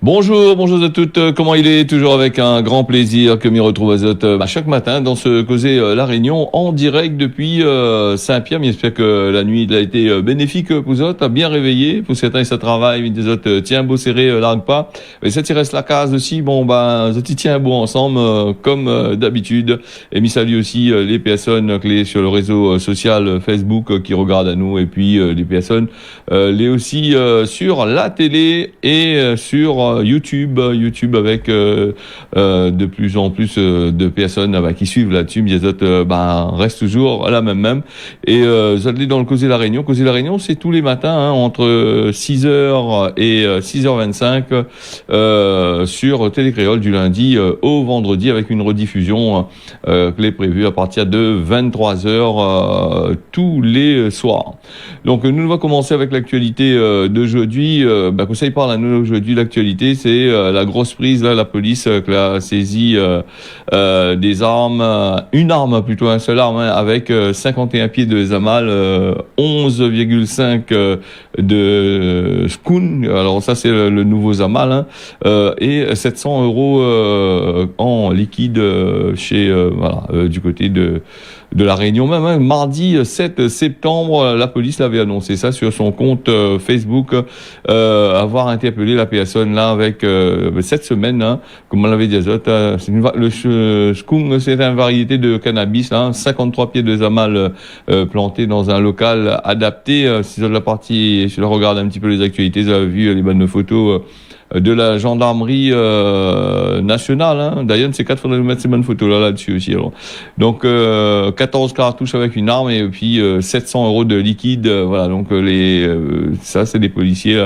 Bonjour, bonjour à toutes. Comment il est? Toujours avec un grand plaisir que m'y retrouve chaque matin dans ce Causer La Réunion en direct depuis Saint-Pierre. J'espère que la nuit a été bénéfique pour vous autres, bien réveillé. Pour certains, ça travaille, des autres, tiens, beau serré, largue pas. Et ça, il reste la case aussi. Bon, ça tient beau ensemble, comme d'habitude. Et m'y salue aussi les personnes clés sur le réseau social Facebook qui regardent à nous. Et puis, les personnes, les aussi sur la télé et sur YouTube avec de plus en plus de personnes qui suivent là-dessus. Les autres restent toujours à la même. Et vous allez dans le Causer La Réunion. Causer La Réunion, c'est tous les matins entre 6h et 6h25 sur Télécréole du lundi au vendredi avec une rediffusion clé prévue à partir de 23h tous les soirs. Donc nous allons commencer avec l'actualité d'aujourd'hui. Conseil parle à nous aujourd'hui. L'actualité, c'est la grosse prise là, la police qui a saisi des armes, une arme plutôt, un seul arme, avec 51 pieds de Zamal, 11,5 de Skoun. Alors ça c'est le nouveau Zamal, et 700 € en liquide chez du côté de la Réunion même. Mardi 7 septembre, la police l'avait annoncé ça sur son compte Facebook, avoir interpellé la personne là avec cette semaine, comme on l'avait dit, le skunk, c'est une variété de cannabis, 53 pieds de Zamal plantés dans un local adapté. Si vous regardez un petit peu les actualités, vous avez vu les bonnes photos de la gendarmerie nationale. D'ailleurs, c'est 4, faudrait nous mettre ces bonnes photos là-dessus aussi. Alors. Donc 14 cartouches avec une arme et puis 700 € de liquide. Voilà, donc ça c'est des policiers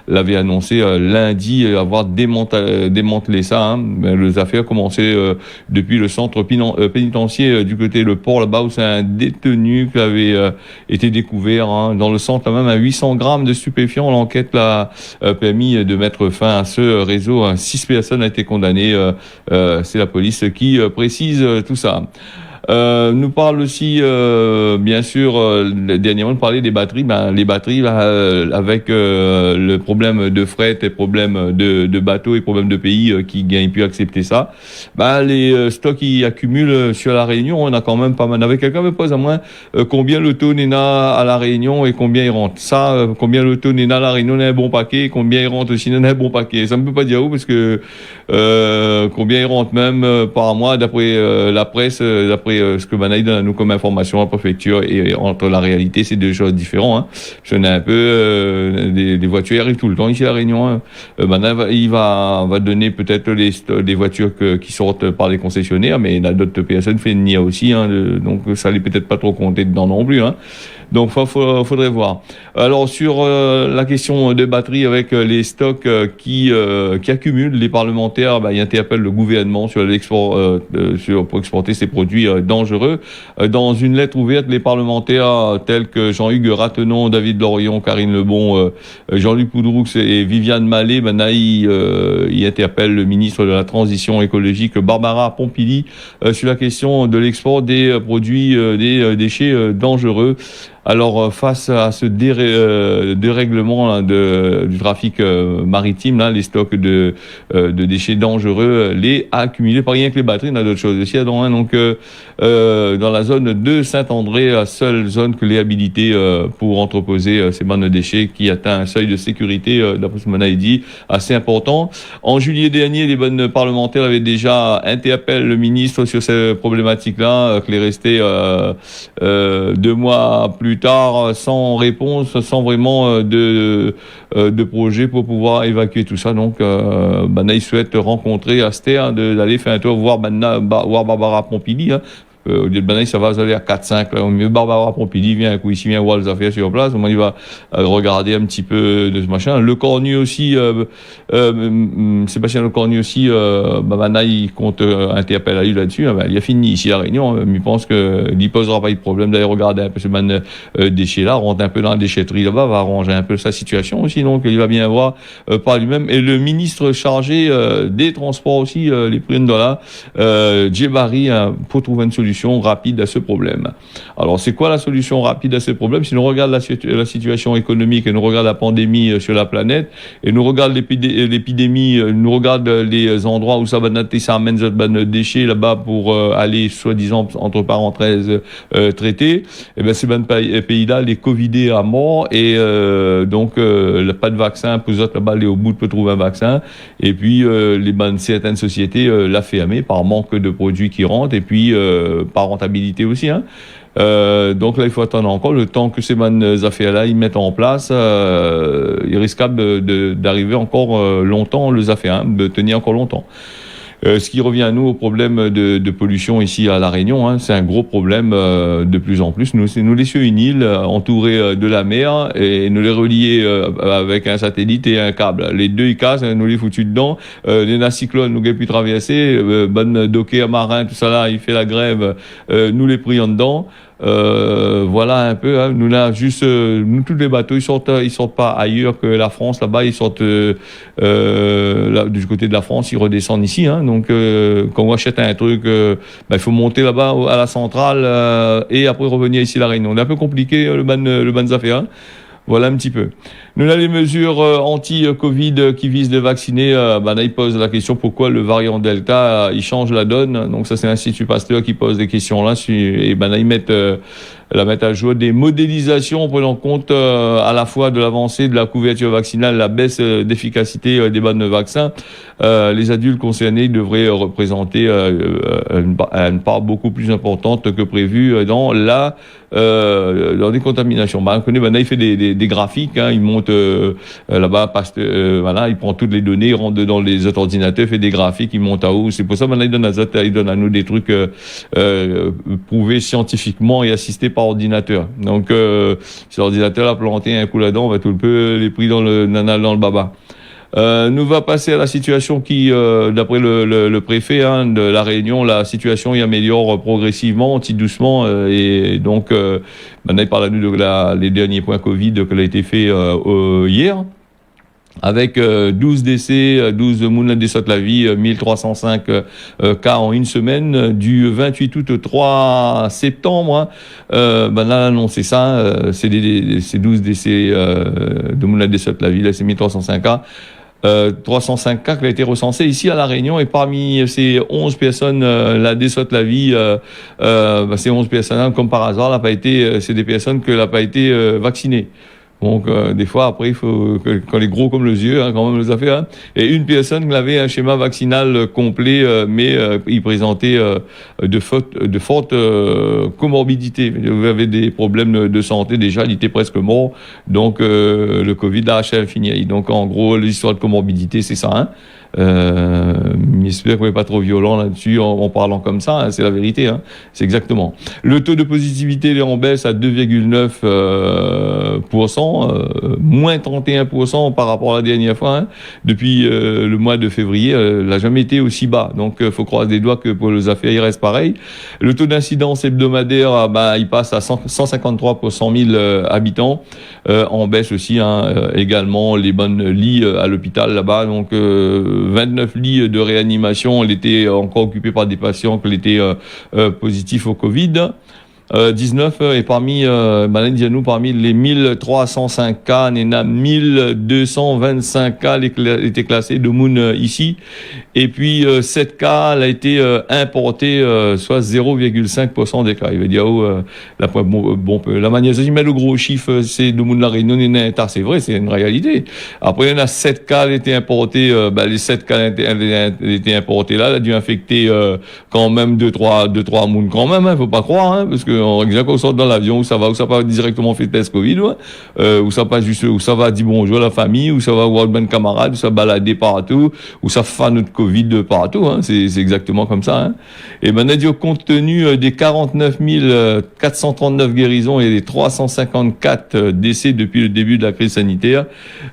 l'avaient annoncé lundi, avoir démantelé ça. Les affaires commençaient depuis le centre pénitentiaire du côté le port là-bas où c'est un détenu qui avait été découvert dans le centre même à 800 grammes de stupéfiants. L'enquête l'a permis de mettre fin à ce réseau. 6 personnes ont été condamnées. C'est la police qui précise tout ça. Nous parle aussi, bien sûr, dernièrement, de parler des batteries. Les batteries, avec le problème de fret et problème de bateaux et problème de pays qui gagnent plus accepter ça, les stocks qui accumulent sur la Réunion, on a quand même pas mal. Avec quelqu'un me pose à moi combien l'auto Nena à la Réunion et combien il rentre. Ça, combien l'auto Nena à la Réunion on a un bon paquet, et combien il rentre aussi on a un bon paquet. Ça me peut pas dire où parce que combien il rentre même par mois d'après la presse, d'après ce que Banaï donne à nous comme information à la préfecture, et entre la réalité, c'est deux choses différentes. Je connais un peu des voitures qui arrivent tout le temps ici à la Réunion. Il va donner peut-être des voitures qui sortent par les concessionnaires, mais il y a d'autres personnes qui font une NIA aussi, donc ça n'est peut-être pas trop compté dedans non plus. Donc faudrait voir. Alors sur la question des batteries avec les stocks qui accumulent, les parlementaires ils interpellent le gouvernement sur l'export pour exporter ces produits dangereux. Dans une lettre ouverte, les parlementaires tels que Jean-Hugues Ratenon, David Lorion, Karine Lebon, Jean-Luc Poudroux et Viviane Mallet, ils interpellent le ministre de la Transition écologique Barbara Pompili sur la question de l'export des produits des déchets dangereux. Alors face à ce dérèglement du trafic maritime, les stocks de déchets dangereux, les accumulés, pas rien que les batteries, on a d'autres choses aussi. Donc dans la zone de Saint-André, la seule zone que les habilités pour entreposer ces bandes de déchets qui atteint un seuil de sécurité, d'après ce qu'on a dit, assez important. En juillet dernier, les bonnes parlementaires avaient déjà interpellé le ministre sur ces problématiques-là, qu'il est resté 2 mois plus tard sans réponse, sans vraiment de projet pour pouvoir évacuer tout ça. Donc il souhaite rencontrer Aster, d'aller faire un tour voir Barbara Pompili. Au lieu de Banaï, ça va aller à 4-5. Au mieux, Barbara Pompili vient un coup ici, vient voir les affaires sur place. Il va regarder un petit peu de ce machin. Le Cornu aussi, Sébastien Le Cornu aussi, Banaï compte interpeller là-dessus. Il a fini ici à la Réunion. Il pense qu'il ne posera pas de problème d'aller regarder un peu ce déchet-là, rentre un peu dans la déchetterie là-bas, va arranger un peu sa situation aussi. Donc, il va bien voir par lui-même. Et le ministre chargé des transports aussi, les prix de dollars, Djebari, pour trouver une solution solution rapide à ce problème. Alors, c'est quoi la solution rapide à ce problème? Si nous regarde la situation économique et nous regarde la pandémie sur la planète, et nous regarde l'épidémie, nous regarde les endroits où ça va noter, ça amène des déchets là-bas pour aller, soi-disant, entre parenthèses, traiter, et bien, ces pays-là, les Covidés à mort, et donc, pas de vaccin, pour eux autres, là-bas, aller au bout, peut trouver un vaccin, et puis, certaines sociétés l'a fermé par manque de produits qui rentrent, et puis, par rentabilité aussi, hein. Donc là, il faut attendre encore le temps que ces bonnes affaires-là ils mettent en place. Il est risquable d'arriver encore longtemps, les affaires, hein, de tenir encore longtemps. Ce qui revient à nous au problème de pollution ici à La Réunion, hein, c'est un gros problème de plus en plus. Nous laissions une île entourée de la mer et nous les relier avec un satellite et un câble. Les deux ils cassent, nous les foutus dedans. Les cyclones nous n'avons pu traverser, bonne docker marin, tout ça là, il fait la grève, nous les prions dedans. Voilà un peu, hein. Nous là juste nous tous les bateaux ils sortent pas ailleurs que la France, là-bas ils sortent là, du côté de la France, ils redescendent ici, hein. Donc quand on achète un truc il faut monter là-bas à la centrale et après revenir ici à La Réunion. C'est un peu compliqué le ban affaires, hein. Voilà un petit peu. Nous, là, les mesures anti-Covid qui visent les vaccinés, là, ils posent la question pourquoi le variant Delta, il change la donne. Donc ça, c'est l'Institut Pasteur qui pose des questions là. Et là, ils mettent à jour des modélisations prenant compte à la fois de l'avancée de la couverture vaccinale, la baisse d'efficacité des bonnes vaccins. Les adultes concernés devraient représenter une part beaucoup plus importante que prévu dans la décontamination. On connaît, il fait des graphiques, hein, il monte là-bas, voilà, il prend toutes les données, il rentre dans les autres ordinateurs, fait des graphiques, il monte à haut. C'est pour ça maintenant il donne à nous des trucs prouvés scientifiquement et assistés par ordinateur. Donc si l'ordinateur a planté un coup là-dedans, on va tout le peu les pris dans le baba. Nous va passer à la situation qui, d'après le préfet de La Réunion, la situation y améliore progressivement, petit doucement, et donc maintenant il parle à nous de les derniers points Covid que l'a été fait hier. Avec 12 décès, 12 moun décès de la vie, 1305 cas en une semaine, du 28 août au 3 septembre. Là, annoncé ça, c'est 12 décès de moun décès de la vie, là, c'est 1305 cas. 305 cas qui a été recensé ici à La Réunion, et parmi ces 11 personnes la décès de la vie, ces 11 personnes, comme par hasard, c'est des personnes que n'a pas été vaccinées. Donc des fois après il faut quand les gros comme les yeux, hein, quand même les affaires, hein. Et une personne qui avait un schéma vaccinal complet, mais il présentait de fortes comorbidités. Il avait des problèmes de santé déjà, il était presque mort. Donc le Covid a fini. Donc en gros l'histoire de comorbidité c'est ça, hein. J'espère qu'on n'est pas trop violent là-dessus en parlant comme ça, hein, c'est la vérité, hein, c'est exactement. Le taux de positivité est en baisse à 2,9%, moins 31% par rapport à la dernière fois, hein. Depuis le mois de février, n'a jamais été aussi bas. Donc faut croiser des doigts que pour les affaires il reste pareil. Le taux d'incidence hebdomadaire, il passe à 153 pour 100 000 habitants, en baisse aussi, hein, également les bonnes lits à l'hôpital là-bas. Donc 29 lits de réanimation, elle était encore occupée par des patients qui étaient positifs au Covid. 19 et parmi les 1305 cas, il y en a 1225 cas étaient classés de moun ici, et puis 7 cas a été importé, soit 0,5% des cas. Il veut dire la manière de mettre le gros chiffre, c'est de moun La Réunion, c'est vrai, c'est une réalité. Après il y en a 7 cas qui étaient importés, les 7 cas étaient importés là, il a dû infecter quand même 2-3 moun quand même, hein, faut pas croire, hein, parce que quand on sort dans l'avion, où ça va directement faire test Covid, où ça va dire bonjour à la famille, où ça va voir ben camarade, où ça balader partout, où ça fait notre Covid partout, hein, c'est exactement comme ça, hein. Et on a dit compte tenu des 49 439 guérisons et des 354 décès depuis le début de la crise sanitaire,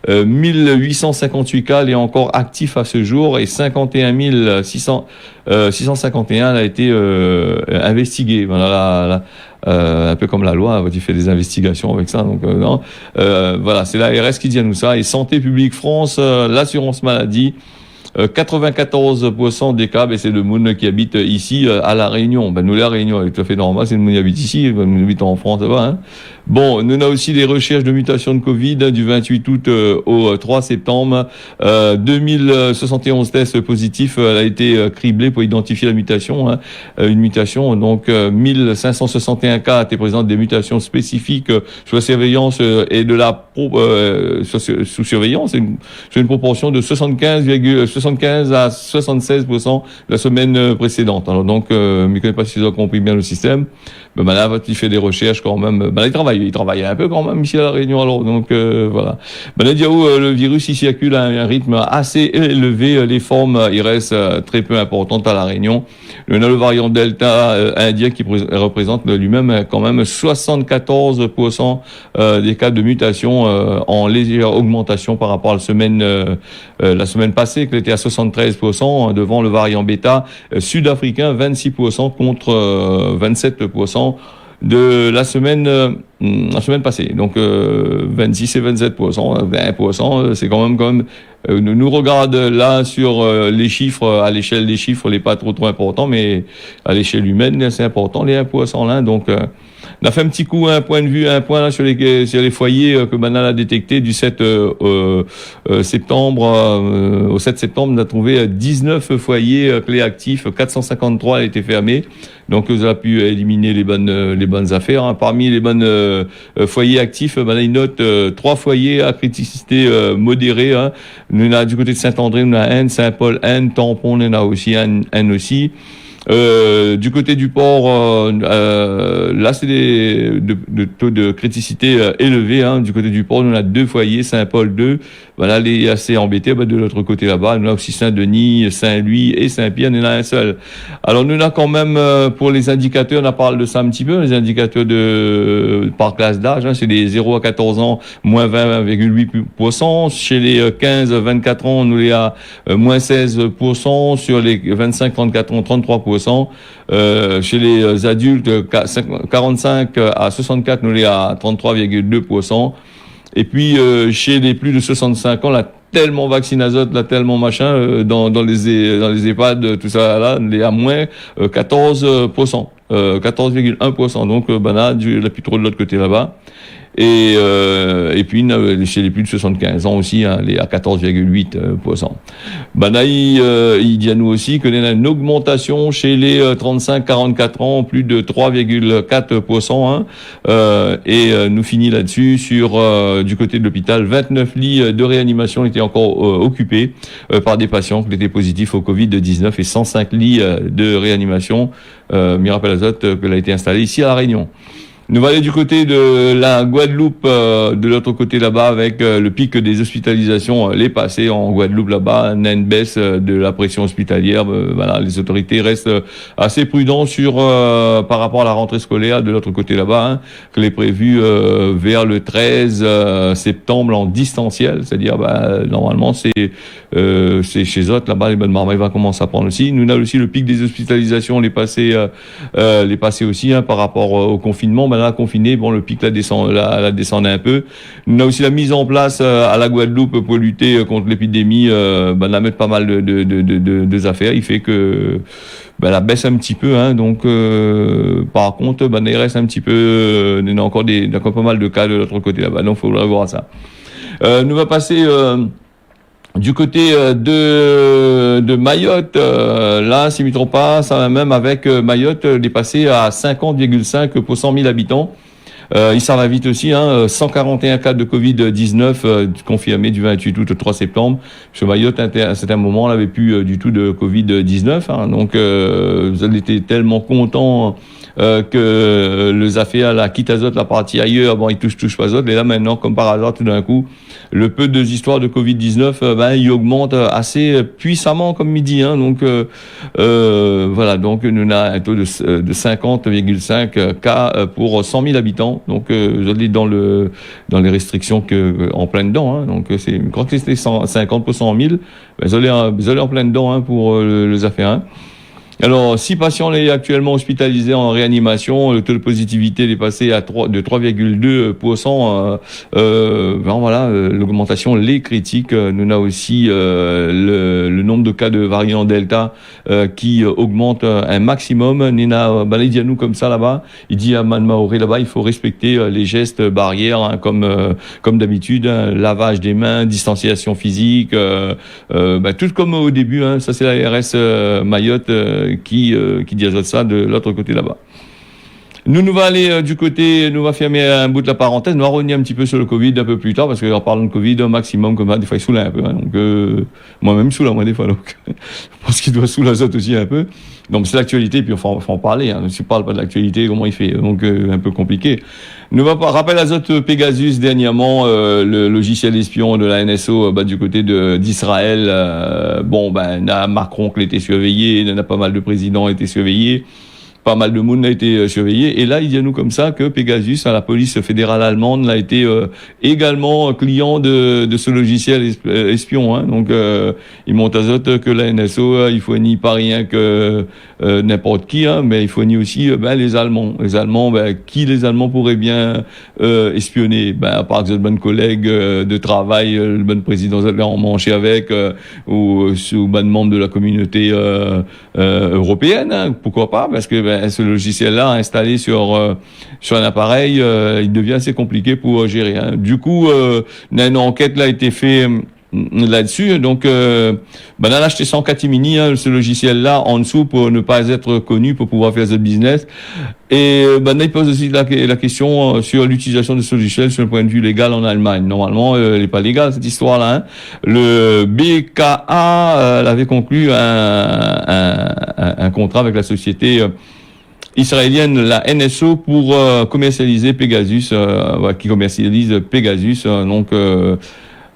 1858 cas est encore actifs à ce jour, et 51 651 a été investigué. Voilà, un peu comme la loi, tu fais des investigations avec ça. Donc non, voilà, c'est l'ARS qui dit à nous ça. Et Santé publique France, l'assurance maladie, 94% des cas, c'est le monde qui habite ici à La Réunion. Nous, La Réunion, est tout à fait normal, c'est le monde qui habite ici, nous habitons en France, ça va, hein. Bon, nous avons aussi des recherches de mutation de Covid du 28 août au 3 septembre. 2071 tests positifs a été criblé pour identifier la mutation, hein, une mutation. Donc 1561 cas étaient présents des mutations spécifiques sous surveillance et de la sous surveillance. C'est une proportion de 75 à 76% la semaine précédente. Alors donc, je ne connais pas si ils ont compris bien le système. Mais là, il fait des recherches quand même. Il travaille un peu quand même ici à La Réunion. Alors donc voilà. Le virus il circule à un rythme assez élevé. Les formes, il reste très peu importantes à La Réunion. On a le variant Delta indien qui représente lui-même quand même 74% des cas de mutation en légère augmentation par rapport à la semaine passée, qui était à 73% devant le variant bêta sud-africain, 26% contre 27% de la semaine passée. Donc 26 et 27%, 20%, c'est quand même nous regarde là sur les chiffres, à l'échelle des chiffres, les pas trop importants, mais à l'échelle humaine, c'est important, les 1% là. Donc on a fait un petit coup, un point là sur les foyers que Manal a détecté du 7 septembre. Au 7 septembre, on a trouvé 19 foyers clés actifs, 453 ont été fermés. Donc, vous avez pu éliminer les bonnes affaires, hein. Parmi les bonnes foyers actifs, il note 3 foyers à criticité modérée, hein. On a du côté de Saint-André, on a N, Saint-Paul, N, Tampon, on a aussi N aussi. Du côté du port, là c'est de taux de criticité élevés, hein. Du côté du port, on a 2 foyers, Saint-Paul 2. Voilà, les assez embêtés. De l'autre côté là-bas, on a aussi Saint-Denis, Saint-Louis et Saint-Pierre, on en a un seul. Alors nous on a quand même pour les indicateurs, on a parlé de ça un petit peu, les indicateurs par classe d'âge, hein, c'est les 0 à 14 ans, moins 20,8%. Chez les 15-24 ans, nous les à moins 16%. Sur les 25-34 ans, 33%. Chez les adultes, 45 à 64, nous les à 33,2%. Et puis chez les plus de 65 ans, là tellement vaccine azote, là tellement machin dans les EHPAD, tout ça là, les à moins 14%, 14,1%. Donc là, la plus trop de l'autre côté là-bas. Et puis chez les plus de 75 ans aussi, hein, les à 14,8%. Il dit à nous aussi que y a une augmentation chez les 35-44 ans, plus de 3,4%, hein, et nous finit là-dessus sur du côté de l'hôpital, 29 lits de réanimation étaient encore occupés par des patients qui étaient positifs au Covid-19 et 105 lits de réanimation Mirapel Azote que a été installé ici à La Réunion. Nous allons aller du côté de la Guadeloupe, de l'autre côté là-bas, avec le pic des hospitalisations, les passés en Guadeloupe là-bas, une baisse de la pression hospitalière. Voilà, les autorités restent assez prudents par rapport à la rentrée scolaire de l'autre côté là-bas, hein, que les prévus vers le 13 septembre en distanciel, c'est-à-dire normalement c'est chez autres là-bas, les bonnes marmailles va commencer à prendre aussi. Nous on a aussi le pic des hospitalisations, les passés aussi, hein, par rapport au confinement. Là, confiné, le pic la descend un peu. On a aussi la mise en place à la Guadeloupe pour lutter contre l'épidémie. La mettre pas mal de affaires. Il fait que la baisse un petit peu, hein. Donc par contre, il reste un petit peu. Il y a encore pas mal de cas de l'autre côté là-bas. Donc, il faudra voir ça. Nous va passer. Du côté de Mayotte, là, si je ne me trompe pas, ça va même avec Mayotte dépassé à 50,5 pour 100 000 habitants. Ça va vite aussi, hein, 141 cas de Covid-19 confirmés du 28 août au 3 septembre. Sur Mayotte, à un certain moment, on n'avait plus du tout de Covid-19. Hein, donc, vous avez été tellement contents que le Zaféa, la quitte azote, la partie ailleurs, il touche pas azote. Et là, maintenant, comme par hasard, tout d'un coup, le peu de histoires de Covid-19, il augmente assez puissamment, comme midi, hein. Donc, voilà. Donc, nous on a un taux de 50,5 cas pour 100 000 habitants. Donc, vous allez dans les restrictions en plein dedans, hein. Donc, je crois que c'était 50 pour 100 000. Vous allez en plein dedans, hein, pour le Zaféa. Alors, 6 patients est actuellement hospitalisés en réanimation. Le taux de positivité est passé à 3,2%. Voilà, l'augmentation l'est critique. Nous avons aussi le nombre de cas de variant Delta qui augmente un maximum. Nina il dit à nous comme ça là-bas. Il dit à Man Maoré là-bas, il faut respecter les gestes barrières hein, comme d'habitude. Hein, lavage des mains, distanciation physique, tout comme au début. Hein, ça c'est la RS Mayotte. Qui dit ça de l'autre côté là-bas. Nous va aller du côté, nous va fermer un bout de la parenthèse, nous va revenir un petit peu sur le Covid un peu plus tard, parce qu'en parlant de Covid, un maximum, comme ça, des fois il saoule un peu, hein, donc moi-même saoule moi des fois, donc je pense qu'il doit saouler les autres aussi un peu. Donc c'est l'actualité, puis il faut en parler, hein. Si on parle pas de l'actualité, comment il fait, donc un peu compliqué. Nous va pas rappel azote Pegasus dernièrement, le logiciel espion de la NSO du côté d'Israël. Macron qui a été surveillé, il y en a pas mal de présidents été surveillés. Pas mal de monde a été surveillé. Et là, il dit à nous comme ça que Pegasus, la police fédérale allemande, a été également client de ce logiciel espion. Hein. Donc, il monte à zot que la NSO, il faut ni pas rien que n'importe qui, hein, mais il faut ni aussi les Allemands. Les Allemands, qui les Allemands pourraient bien espionner à part que le bon collègue de travail, le bon président en manché avec, ou bon membre de la communauté européenne. Hein. Pourquoi pas? Parce que ce logiciel-là installé sur un appareil, il devient assez compliqué pour gérer. Hein. Du coup, une enquête là a été faite là-dessus. Donc, on a acheté 100 catimini, hein, ce logiciel-là, en dessous pour ne pas être connu, pour pouvoir faire ce business. Et il pose aussi la question sur l'utilisation de ce logiciel sur le point de vue légal en Allemagne. Normalement, elle n'est pas légale, cette histoire-là. Hein. Le BKA avait conclu un contrat avec la société israélienne, la NSO, pour commercialiser Pegasus, qui commercialise Pegasus.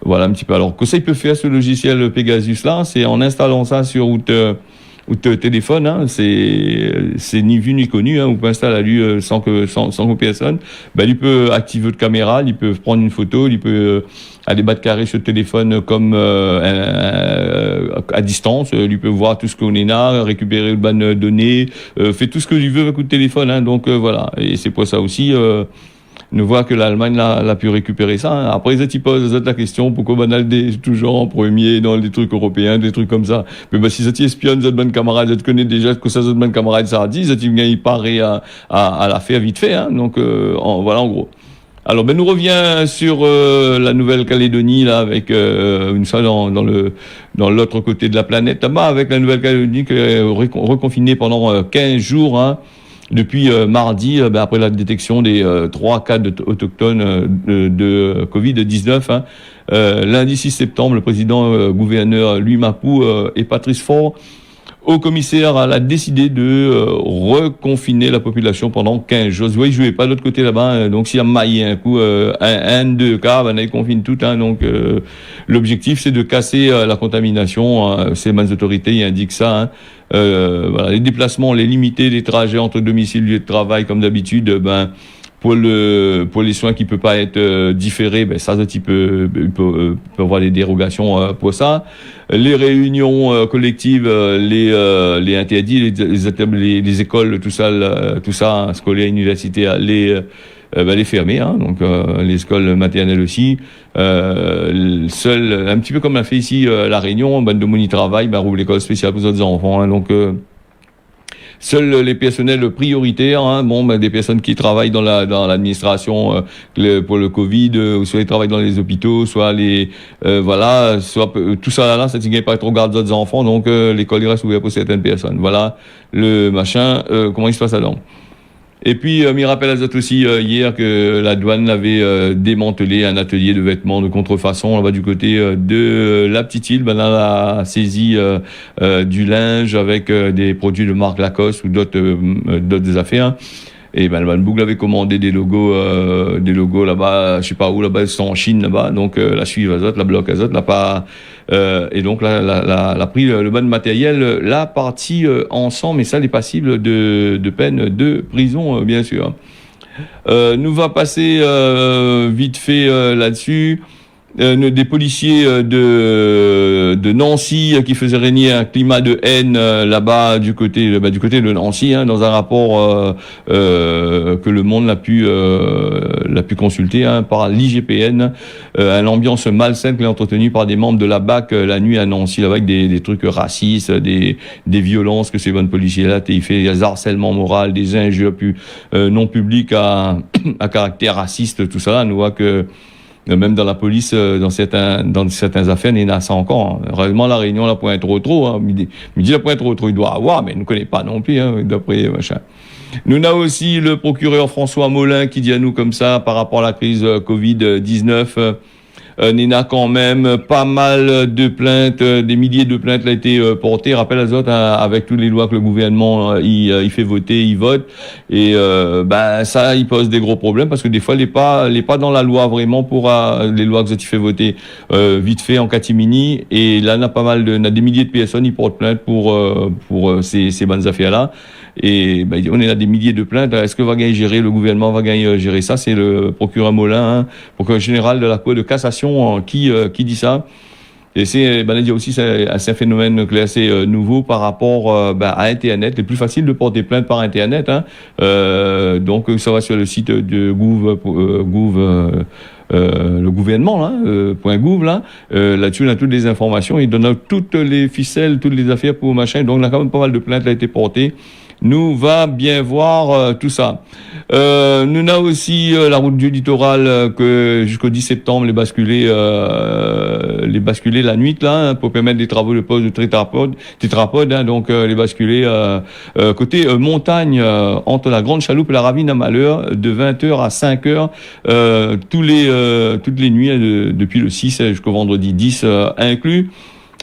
Voilà un petit peu. Alors, que ça il peut faire ce logiciel Pegasus là, c'est en installant ça sur votre téléphone, hein, c'est ni vu ni connu, hein, vous pouvez installer à lui sans que personne. Il peut activer votre caméra, il peut prendre une photo, il peut aller battre carré sur le téléphone comme à distance, il peut voir tout ce qu'on est là, récupérer le ban de données, fait tout ce que il veut avec le téléphone, hein, donc voilà. Et c'est pour ça aussi. Ne voit que l'Allemagne l'a pu récupérer ça. Hein. Après, ils posent la question pourquoi est toujours en premier dans les trucs européens, des trucs comme ça. Mais si ça espionne, cette bonne camarade, ça connaît déjà que ça, cette bonne camarade, ça a dit, ça il paraît à la faire vite fait. Hein. Donc, voilà en gros. Alors, nous revient sur la Nouvelle-Calédonie là avec une salle dans l'autre côté de la planète là-bas, avec la Nouvelle-Calédonie qui est reconfinée pendant 15 jours. Hein. Depuis mardi, après la détection des 3 cas autochtones de Covid-19, hein, lundi 6 septembre, le président gouverneur Louis Mapou et Patrice Faure, au commissaire, a décidé de reconfiner la population pendant 15 jours. Vous voyez, je vais pas de l'autre côté là-bas, hein, donc s'il y a maillé un coup, deux cas, ils confinent tout. Hein, donc l'objectif, c'est de casser la contamination. Hein, ces mêmes autorités ils indiquent ça. Hein. Voilà, les déplacements, les limiter, les trajets entre domicile et lieu de travail, comme d'habitude, pour les soins qui peut pas être différés, ça il peut avoir des dérogations pour ça. Les réunions collectives, les interdits, les écoles, tout ça, scolaire, universitaire, les fermer, hein, donc les écoles maternelles aussi. Seul, un petit peu comme on a fait ici la Réunion, de mon travail, rouvre l'école spéciale pour les autres enfants, hein, donc seuls les personnels prioritaires, hein, des personnes qui travaillent dans l'administration pour le Covid, ou soit ils travaillent dans les hôpitaux, soit soit tout ça là, ça ne gagne pas trop garde d'autres enfants, donc l'école reste ouverte pour certaines personnes. Voilà le machin, comment il se passe là-dedans. Et puis, il rappelle à Zot aussi hier que la douane avait démantelé un atelier de vêtements de contrefaçon là-bas du côté de la petite île. Là, a saisi du linge avec des produits de marque Lacoste ou d'autres affaires. Et le Van Boog avait commandé des logos là-bas, je sais pas où là-bas, ils sont en Chine là-bas. Donc la suive Azot, la bloc Azot, l'a pas. Et donc là, l'a pris le bon matériel, la partie ensemble, mais ça, elle est passible de peine de prison, bien sûr. Nous va passer vite fait là-dessus. des policiers de Nancy qui faisaient régner un climat de haine là-bas du côté de Nancy, hein, dans un rapport que Le Monde l'a pu consulter, hein, par l'IGPN, l'ambiance malsaine qui est entretenue par des membres de la BAC la nuit à Nancy, là, avec des trucs racistes, des violences que ces bonnes policiers là, il fait des harcèlements moral, des injures non publiques à caractère raciste, tout ça. On voit que même dans la police, dans certaines affaires, il y en a ça encore. Hein. Réellement, la Réunion, la pointe trop. Hein. Midi, la pointe trop, il doit avoir, mais il ne connaît pas non plus, hein, d'après machin. Nous avons aussi le procureur François Molin qui dit à nous comme ça, par rapport à la crise Covid-19, Nina, quand même, pas mal de plaintes, des milliers de plaintes ont été portées. Rappelle à Zot, hein, avec toutes les lois que le gouvernement il fait voter, il vote, et ça, il pose des gros problèmes parce que des fois, il est pas dans la loi vraiment pour les lois que Zot il fait voter vite fait en catimini. Et là, on a des milliers de personnes qui portent plainte pour ces bonnes affaires là. Et on est là des milliers de plaintes. Est-ce que va gagner gérer le gouvernement va gagner gérer ça? C'est le procureur Molin, hein, procureur général de la Cour de cassation, qui dit ça. Et c'est aussi c'est un phénomène qui est assez nouveau par rapport à Internet. C'est plus facile de porter plainte par Internet, hein. Donc ça va sur le site de le gouvernement, là, .gouv, là, là-dessus, on a toutes les informations. Il donne toutes les ficelles, toutes les affaires pour machin. Donc, on a quand même pas mal de plaintes qui ont été portées. Nous va bien voir tout ça. Nous avons aussi la route du littoral que jusqu'au 10 septembre les basculer la nuit là, hein, pour permettre des travaux de pose de tétrapodes, hein, donc les basculer côté montagne entre la Grande Chaloupe et la Ravine à Malheur de 20h à 5h toutes les nuits depuis le 6 jusqu'au vendredi 10 inclus.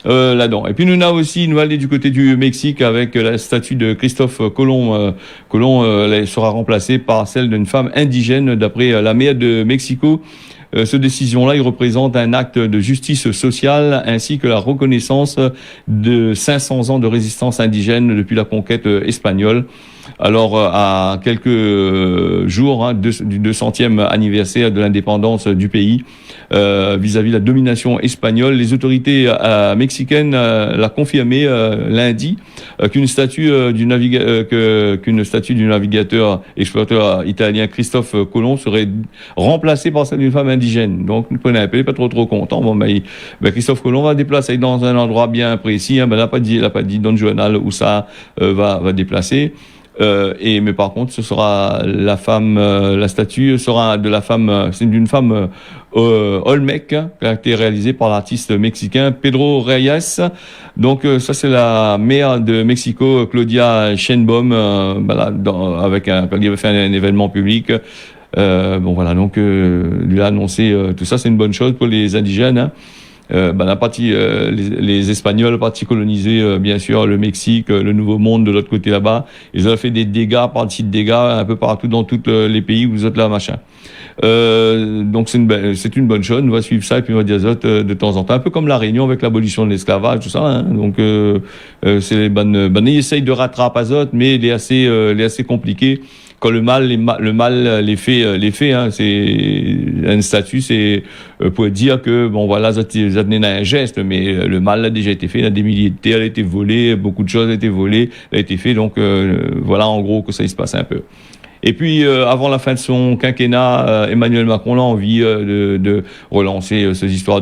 Là-dedans. Et puis nous avons aussi, nous aller du côté du Mexique avec la statue de Christophe Colomb. Elle sera remplacée par celle d'une femme indigène d'après la maire de Mexico. Cette décision-là, il représente un acte de justice sociale ainsi que la reconnaissance de 500 ans de résistance indigène depuis la conquête espagnole. Alors, à quelques jours du 200e anniversaire de l'indépendance du pays, vis-à-vis de la domination espagnole, les autorités mexicaines l'a confirmé lundi qu'une statue du navigateur explorateur italien Christophe Colomb serait remplacée par celle d'une femme indigène. Donc, nous prenons un peu, pas trop content. Christophe Colomb va déplacer dans un endroit bien précis. Hein, il n'a pas dit dans le journal où ça va déplacer. Mais par contre, ce sera la statue sera de la femme, c'est d'une femme Olmec, qui a été réalisée par l'artiste mexicain Pedro Reyes. Donc ça c'est la maire de Mexico, Claudia Sheinbaum, quand il avait fait un événement public. Donc lui a annoncé tout ça, c'est une bonne chose pour les indigènes. Hein. La partie les Espagnols, la partie colonisée, bien sûr, le Mexique, le Nouveau Monde de l'autre côté là-bas, ils ont fait des dégâts, partie de dégâts un peu partout dans tous les pays où vous êtes là, machin. Donc c'est une bonne chose. On va suivre ça et puis on va dire de temps en temps, un peu comme la Réunion avec l'abolition de l'esclavage, tout ça. Hein. Donc c'est les bonnes. Ils essayent de rattraper Azote, mais il est assez compliqué. Quand le mal les fait, hein, c'est un statut, c'est pour dire que ça tenait un geste, mais le mal a déjà été fait, il y a des milliers de terres a été volées, beaucoup de choses a été volées, a été fait, donc voilà en gros que ça se passe un peu. Et puis, avant la fin de son quinquennat, Emmanuel Macron a envie de relancer ces histoires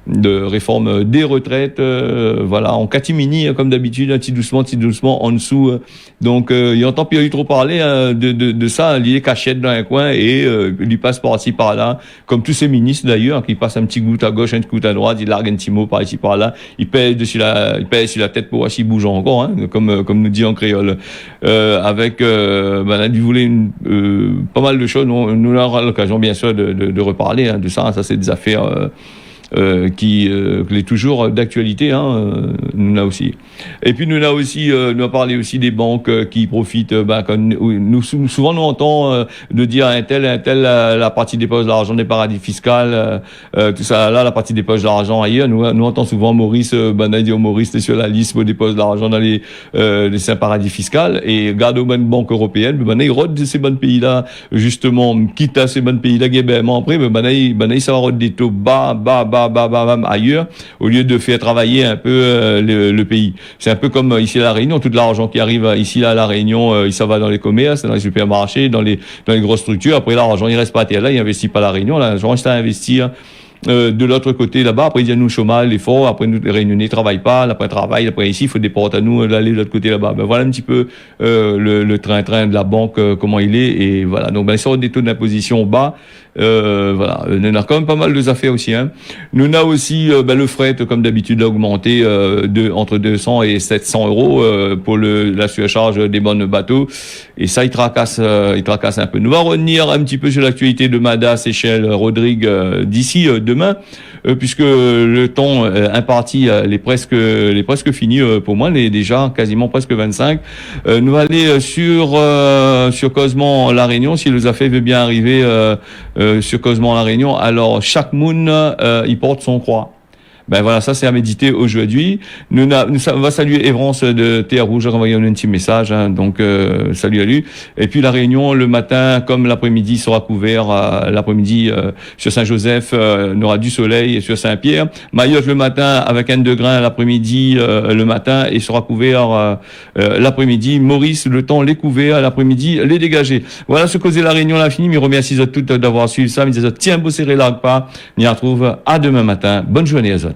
de réforme des retraites, en catimini, comme d'habitude, un petit doucement en dessous. Donc, il entend plus trop parler de ça, il est cachette dans un coin et il passe par-ci par-là, comme tous ces ministres d'ailleurs, qui passent un petit goût à gauche, un petit goût à droite, il largue un petit mot par-ici par-là, il pèse sur la tête pour voir s'il bouge encore, hein, comme nous dit en créole. Il voulait pas mal de choses. Nous aurons l'occasion bien sûr de reparler, hein, de ça. Ça c'est des affaires qui est toujours d'actualité, nous là aussi. Et puis nous là aussi, nous a parlé aussi des banques qui profitent. Quand nous souvent nous entend de dire un tel la partie dépose de l'argent des paradis fiscaux, tout ça là, la partie dépose de l'argent ailleurs. Nous entend souvent Maurice, Maurice est sur la liste pour déposer de l'argent dans les paradis fiscaux, et garde aux bonnes banques européennes. Il rôde de ces bons pays là, justement, quitte à ces bons pays là, après, ça va rôder des taux bas ailleurs, au lieu de faire travailler un peu le pays. C'est un peu comme ici à La Réunion, tout l'argent qui arrive ici là à La Réunion, ça va dans les commerces, dans les supermarchés, dans les grosses structures. Après l'argent, il reste pas à terre là, il investit pas à La Réunion, l'argent reste à investir de l'autre côté là-bas. Après, il y a nous chômage, l'effort, après nous les Réunionnais travaillent pas, après travail, après ici, il faut des portes à nous d'aller de l'autre côté là-bas. Voilà un petit peu le train-train de la banque, comment il est, et voilà. Donc ils sortent des taux d'imposition bas. Voilà, on a quand même pas mal de affaires aussi. Nous on a aussi le fret, comme d'habitude, a augmenté entre 200 et 700 euros pour la surcharge des bonnes bateaux, et ça il tracasse un peu. Nous va revenir un petit peu sur l'actualité de Mada, Seychelles, Rodrigue d'ici demain, puisque le temps imparti est presque fini pour moi, il est déjà quasiment presque 25. Nous va aller sur Cosmo La Réunion, si les affaires veut bien arriver sur Cosmo La Réunion. Alors chaque moon il porte son croix. Voilà, ça c'est à méditer aujourd'hui. On va saluer Evrance de Terre Rouge, envoyer un petit message, donc salut à lui. Et puis la Réunion, le matin comme l'après-midi sera couvert. L'après-midi sur Saint-Joseph, on aura du soleil, et sur Saint-Pierre. Mayotte le matin avec 1 degré l'après-midi, le matin, et sera couvert l'après-midi. Maurice, le temps les couvert, l'après-midi les dégagés. Voilà ce causait la Réunion l'infini. Mais remercie à toutes d'avoir suivi ça. Mais tiens, beau serré là pas. On y retrouve à demain matin. Bonne journée à Zot.